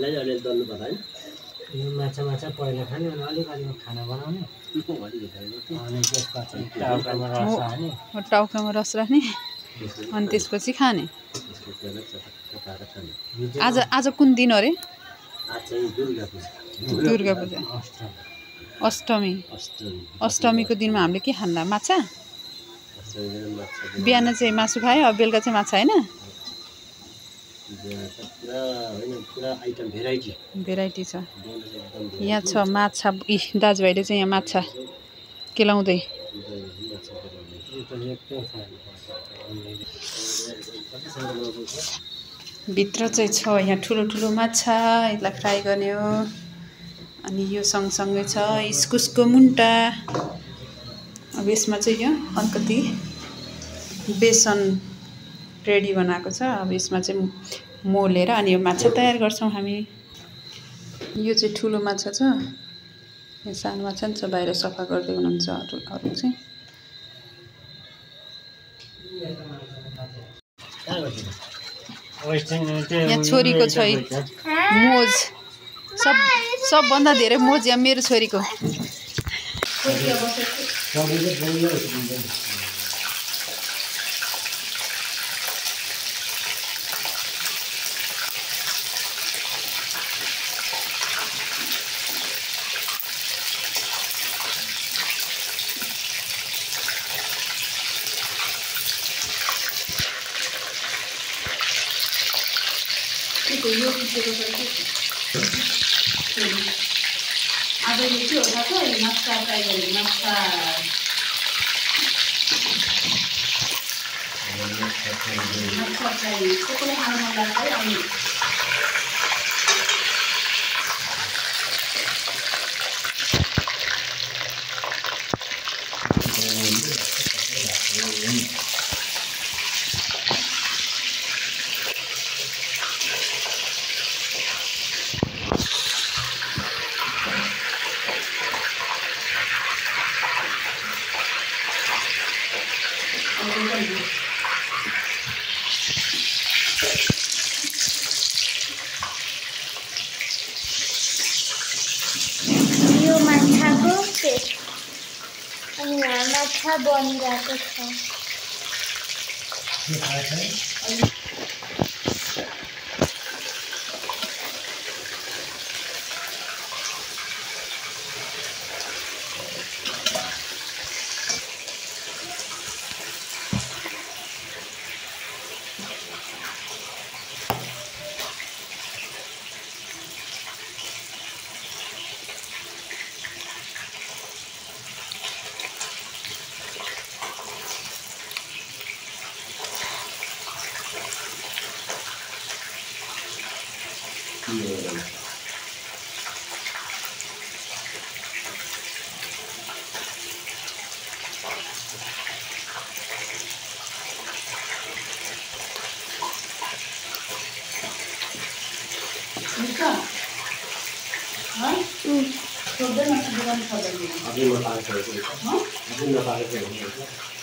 यसलाई अलि दल्नु पर्छ हैन यो माछा पहिला खाने अनि अलिकति खाना बनाउने अनि त्यसपछि टाउकामा रस हाल्ने रस राख्ने अनि त्यसपछि खाने आज कुन दिन हो रे आज चाहिँ दुर्गा पूजा अष्टमीको दिनमा हामीले के खान्दा माछा बिहान चाहिँ मासु खायो अब बेलुका चाहिँ माछा हैन भेराइटी छ यहाँ छ माछा दाजुभाइले चाहिँ यहाँ माछा केलाउँदै भित्र चाहिँ छ यहाँ ठुलो माछा यसलाई फ्राई गर्ने हो अनि यो सँगसँगै छ इस्कुसको मुन्टा अब यसमा चाहिँ यो अलिकति बेसन रेडी बनाएको छ अब यसमा चाहिँ मोलेर अनि यो माछा तयार गर्छौं हामी यो चाहिँ ठुलो माछा छ यहाँ सानो माछा नि छ बाहिर सफा गर्दै हुनुहुन्छ अरु चाहिँ यहाँ छोरीको छ मोज सबभन्दा धेरै मोज यहाँ मेरो छोरीको आज यो के हो थाहा छ माछा फ्राई गर्ने माछा फ्राई कसैलाई खानु मन लाग्छ है अनि यो माछाको पेस्ट अनि यहाँ माछा बनिरहेको छ अभी मैं